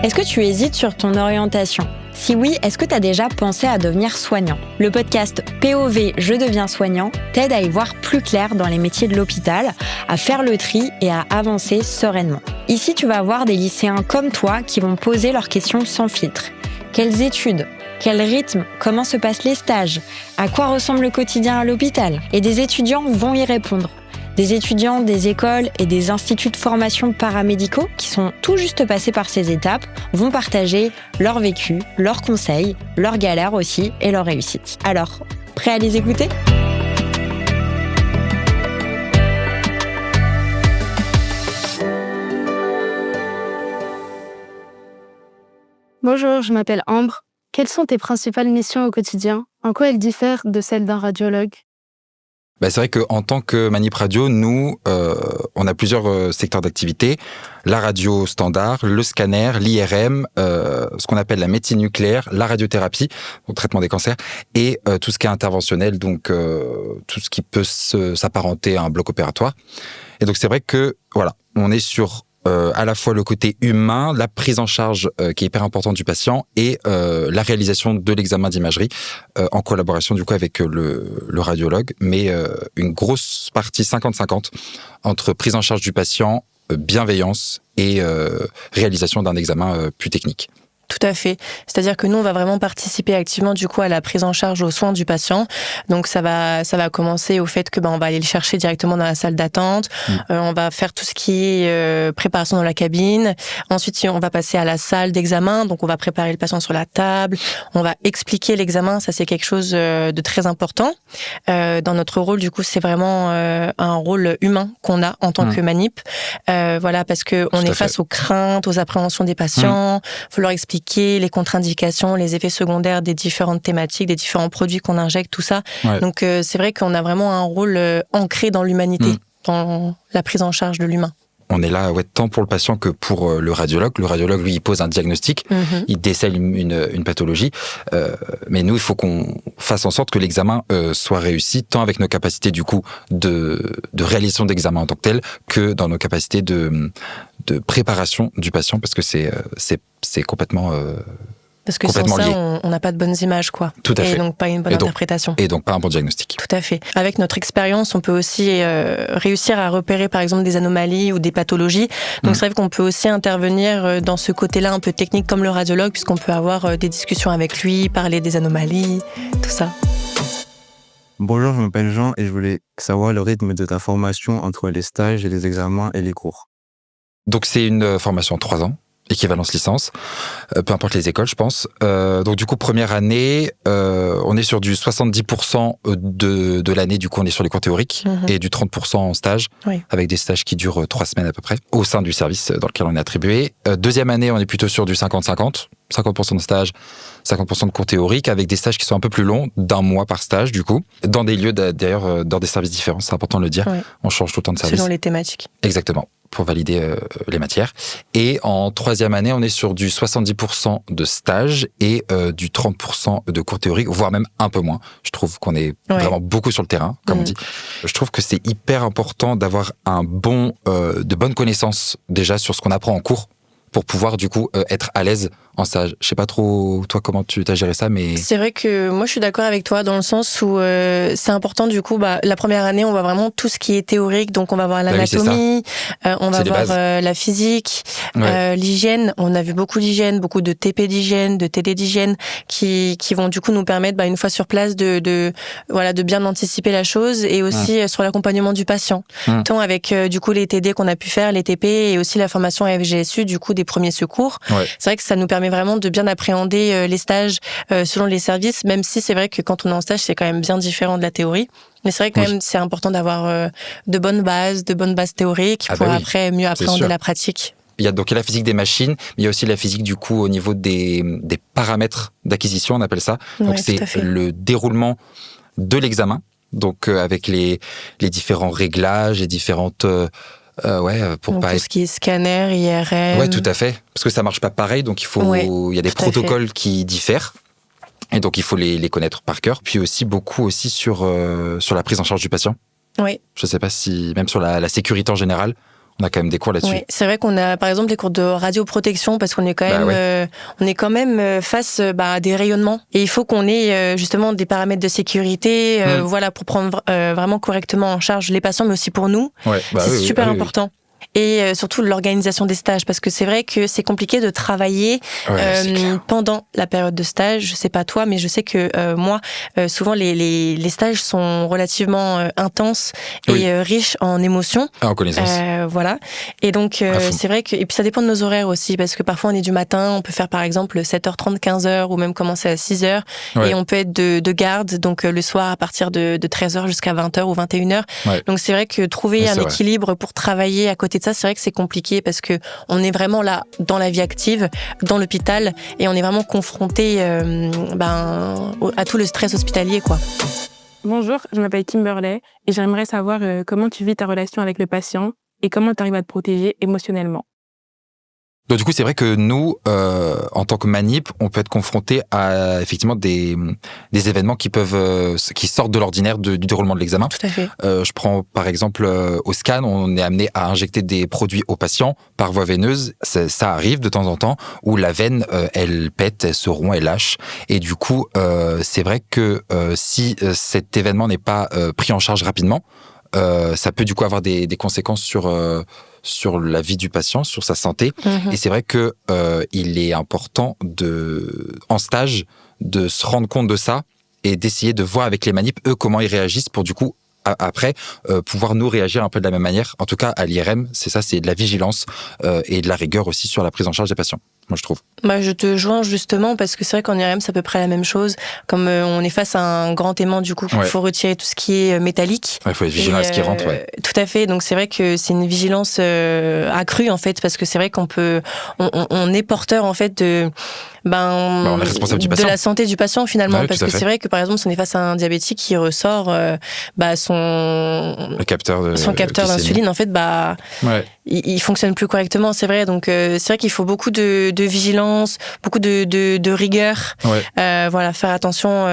Est-ce que tu hésites sur ton orientation ? Si oui, est-ce que tu as déjà pensé à devenir soignant ? Le podcast POV Je deviens soignant t'aide à y voir plus clair dans les métiers de l'hôpital, à faire le tri et à avancer sereinement. Ici, tu vas avoir des lycéens comme toi qui vont poser leurs questions sans filtre. Quelles études ? Quel rythme ? Comment se passent les stages ? À quoi ressemble le quotidien à l'hôpital ? Et des étudiants vont y répondre. Des étudiants des écoles et des instituts de formation paramédicaux qui sont tout juste passés par ces étapes vont partager leur vécu, leurs conseils, leurs galères aussi et leurs réussites. Alors, prêt à les écouter ? Bonjour, je m'appelle Ambre. Quelles sont tes principales missions au quotidien ? En quoi elles diffèrent de celles d'un radiologue ? C'est vrai qu'en tant que Manip Radio, nous, on a plusieurs secteurs d'activité. La radio standard, le scanner, l'IRM, ce qu'on appelle la médecine nucléaire, la radiothérapie, donc traitement des cancers, et tout ce qui est interventionnel, donc tout ce qui peut s'apparenter à un bloc opératoire. Et donc c'est vrai que voilà, on est sur à la fois le côté humain, la prise en charge qui est hyper importante du patient et la réalisation de l'examen d'imagerie en collaboration du coup avec le radiologue, mais une grosse partie 50-50 entre prise en charge du patient, bienveillance et réalisation d'un examen plus technique. Tout à fait. C'est-à-dire que nous, on va vraiment participer activement du coup à la prise en charge aux soins du patient. Donc ça va commencer au fait que on va aller le chercher directement dans la salle d'attente. On va faire tout ce qui est préparation dans la cabine. Ensuite, on va passer à la salle d'examen. Donc on va préparer le patient sur la table. On va expliquer l'examen. Ça, c'est quelque chose de très important. Dans notre rôle, du coup, c'est vraiment un rôle humain qu'on a en tant que manip. Voilà, parce que on est face aux craintes, aux appréhensions des patients. Faut leur expliquer les contre-indications, les effets secondaires des différentes thématiques, des différents produits qu'on injecte, tout ça. Ouais. Donc c'est vrai qu'on a vraiment un rôle ancré dans l'humanité, dans la prise en charge de l'humain. On est là tant pour le patient que pour le radiologue. Le radiologue, lui, il pose un diagnostic, il décèle une pathologie. Mais nous, il faut qu'on fasse en sorte que l'examen soit réussi, tant avec nos capacités du coup de réalisation d'examen en tant que tel, que dans nos capacités de préparation du patient, parce que c'est complètement... Parce que sans ça, on n'a pas de bonnes images, quoi. Tout à fait. Et donc pas une bonne interprétation. Et donc pas un bon diagnostic. Tout à fait. Avec notre expérience, on peut aussi réussir à repérer, par exemple, des anomalies ou des pathologies. Donc c'est vrai qu'on peut aussi intervenir dans ce côté-là un peu technique comme le radiologue, puisqu'on peut avoir des discussions avec lui, parler des anomalies, tout ça. Bonjour, je m'appelle Jean et je voulais savoir le rythme de ta formation entre les stages et les examens et les cours. Donc c'est une formation de 3 ans. Équivalence licence, peu importe les écoles, je pense. Donc du coup, première année, on est sur du 70% de l'année, du coup on est sur les cours théoriques, et du 30% en stage, avec des stages qui durent 3 semaines à peu près, au sein du service dans lequel on est attribué. Deuxième année, on est plutôt sur du 50-50, 50% de stage, 50% de cours théoriques, avec des stages qui sont un peu plus longs, d'1 mois par stage du coup, dans des lieux d'ailleurs, dans des services différents, c'est important de le dire, on change tout le temps de service. Selon les thématiques. Exactement, pour valider les matières. Et en 3e année, on est sur du 70% de stage et du 30% de cours théoriques, voire même un peu moins. Je trouve qu'on est vraiment beaucoup sur le terrain, comme on dit. Je trouve que c'est hyper important d'avoir de bonnes connaissances déjà sur ce qu'on apprend en cours, pour pouvoir du coup être à l'aise en stage. Je sais pas trop toi comment tu as géré ça, mais c'est vrai que moi je suis d'accord avec toi dans le sens où c'est important du coup la première année on va vraiment tout ce qui est théorique, donc on va voir l'anatomie, on va voir la physique, l'hygiène. On a vu beaucoup d'hygiène, beaucoup de TP d'hygiène, de TD d'hygiène qui vont du coup nous permettre une fois sur place de bien anticiper la chose, et aussi sur l'accompagnement du patient, tant avec du coup les TD qu'on a pu faire, les TP, et aussi la formation à FGSU du coup des premiers secours. C'est vrai que ça nous permet vraiment de bien appréhender les stages selon les services, même si c'est vrai que quand on est en stage, c'est quand même bien différent de la théorie. Mais c'est vrai que quand même, c'est important d'avoir de bonnes bases théoriques pour après mieux appréhender la pratique. Il y a donc la physique des machines, mais il y a aussi la physique du coup au niveau des paramètres d'acquisition, on appelle ça. Donc c'est le déroulement de l'examen, donc avec les différents réglages, les différentes... pour donc pas tout ce qui est scanner, IRM. Ouais, tout à fait. Parce que ça marche pas pareil, donc il y a des protocoles qui diffèrent. Et donc il faut les connaître par cœur. Puis aussi beaucoup aussi sur la prise en charge du patient. Oui. Je sais pas si, même sur la sécurité en général, On a quand même des cours là-dessus. Oui, c'est vrai qu'on a par exemple les cours de radioprotection parce qu'on est quand même, face à des rayonnements et il faut qu'on ait justement des paramètres de sécurité, voilà, pour prendre vraiment correctement en charge les patients, mais aussi pour nous. C'est super important. Et surtout l'organisation des stages, parce que c'est vrai que c'est compliqué de travailler pendant la période de stage. Je sais pas toi, mais je sais que moi, souvent les stages sont relativement intenses et riches en émotions. En connaissances. Voilà. Et donc c'est vrai que, et puis ça dépend de nos horaires aussi, parce que parfois on est du matin, on peut faire par exemple 7h30, 15h, ou même commencer à 6h, et on peut être de garde, donc le soir à partir de 13h jusqu'à 20h ou 21h. Donc c'est vrai que trouver un équilibre pour travailler à côté de ça, c'est vrai que c'est compliqué parce que on est vraiment là dans la vie active, dans l'hôpital, et on est vraiment confronté à tout le stress hospitalier, quoi. Bonjour, je m'appelle Kimberley et j'aimerais savoir comment tu vis ta relation avec le patient et comment tu arrives à te protéger émotionnellement. Donc du coup, c'est vrai que nous, en tant que manip, on peut être confronté à effectivement des événements qui sortent de l'ordinaire du déroulement de l'examen. Tout à fait. Je prends par exemple au scan, on est amené à injecter des produits aux patients par voie veineuse. Ça arrive de temps en temps où la veine, elle pète, elle se rompt, elle lâche. Et du coup, c'est vrai que si cet événement n'est pas pris en charge rapidement, ça peut du coup avoir des conséquences sur la vie du patient, sur sa santé. Et c'est vrai que il est important en stage de se rendre compte de ça et d'essayer de voir avec les manips, eux, comment ils réagissent pour du coup après pouvoir nous réagir un peu de la même manière. En tout cas, à l'IRM, c'est ça, c'est de la vigilance et de la rigueur aussi sur la prise en charge des patients. Moi, je trouve. Je te joins justement parce que c'est vrai qu'en IRM, c'est à peu près la même chose. Comme on est face à un grand aimant, du coup, il faut retirer tout ce qui est métallique. Il faut être vigilant à ce qui rentre, Tout à fait. Donc, c'est vrai que c'est une vigilance accrue, en fait, parce que c'est vrai on est porteur, en fait, on est responsable du patient. De la santé du patient, finalement. Parce que c'est vrai que, par exemple, si on est face à un diabétique qui ressort son capteur d'insuline, en fait, il fonctionne plus correctement, c'est vrai. Donc, c'est vrai qu'il faut beaucoup de vigilance, beaucoup de rigueur. Voilà, faire attention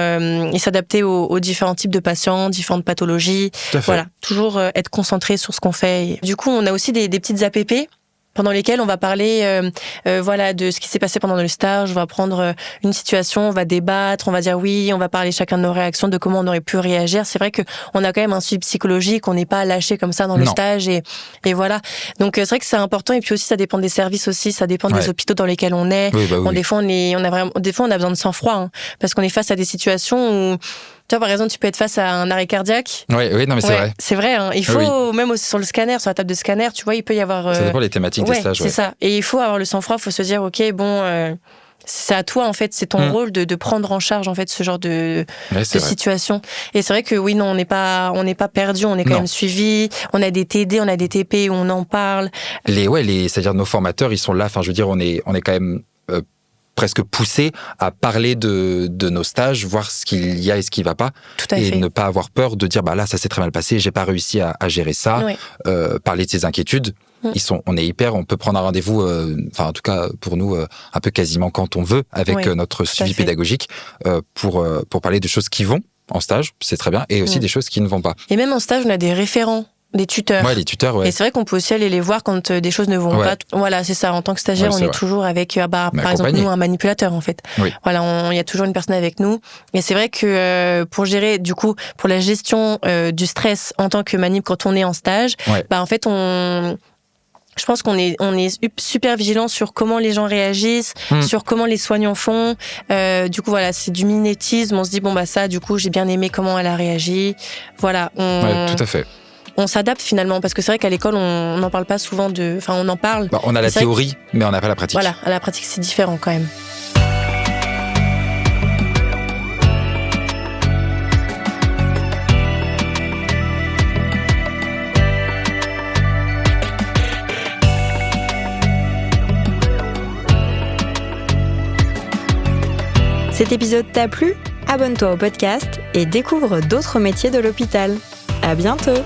et s'adapter aux différents types de patients, différentes pathologies. Voilà, toujours être concentré sur ce qu'on fait. Et du coup, on a aussi des petites APP pendant lesquelles on va parler de ce qui s'est passé pendant le stage. On va prendre une situation, on va débattre, on va dire oui, on va parler chacun de nos réactions, de comment on aurait pu réagir. C'est vrai que on a quand même un suivi psychologique, on n'est pas lâché comme ça dans le stage et voilà. Donc c'est vrai que c'est important, et puis aussi ça dépend des services aussi, ça dépend des hôpitaux dans lesquels on est. Des fois on a besoin de sang-froid parce qu'on est face à des situations où tu vois, par exemple, tu peux être face à un arrêt cardiaque. Oui, non, mais c'est vrai. C'est vrai, hein. Il faut, même aussi sur le scanner, sur la table de scanner, tu vois, il peut y avoir... Ça dépend des thématiques des stages. C'est ça. Et il faut avoir le sang-froid, il faut se dire, ok, c'est à toi, en fait, c'est ton rôle de prendre en charge, en fait, ce genre de situation. Et c'est vrai que oui, non, on n'est pas perdu, on est quand même suivi, on a des TD, on a des TP où on en parle. C'est-à-dire nos formateurs, ils sont là, enfin, je veux dire, on est quand même... presque poussé à parler de nos stages, voir ce qu'il y a et ce qui ne va pas, et ne pas avoir peur de dire là ça s'est très mal passé, j'ai pas réussi à gérer ça, parler de ses inquiétudes. On peut prendre un rendez-vous, en tout cas pour nous un peu quasiment quand on veut avec notre suivi pédagogique pour parler de choses qui vont en stage, c'est très bien, et aussi des choses qui ne vont pas. Et même en stage, on a des référents. Des tuteurs. Les tuteurs, Et c'est vrai qu'on peut aussi aller les voir quand des choses ne vont pas. Voilà, c'est ça. En tant que stagiaire, on est toujours avec, par exemple, nous, un manipulateur, en fait. Voilà, il y a toujours une personne avec nous. Et c'est vrai que pour gérer, du coup, pour la gestion du stress en tant que manip quand on est en stage, en fait, je pense qu'on est super vigilant sur comment les gens réagissent, sur comment les soignants font. Du coup, voilà, c'est du mimétisme. On se dit, ça, du coup, j'ai bien aimé comment elle a réagi. Voilà. Tout à fait. On s'adapte finalement, parce que c'est vrai qu'à l'école, on n'en parle pas souvent on en parle. On a la théorie, mais on n'a pas la pratique. Voilà, à la pratique, c'est différent quand même. Cet épisode t'a plu ? Abonne-toi au podcast et découvre d'autres métiers de l'hôpital. À bientôt!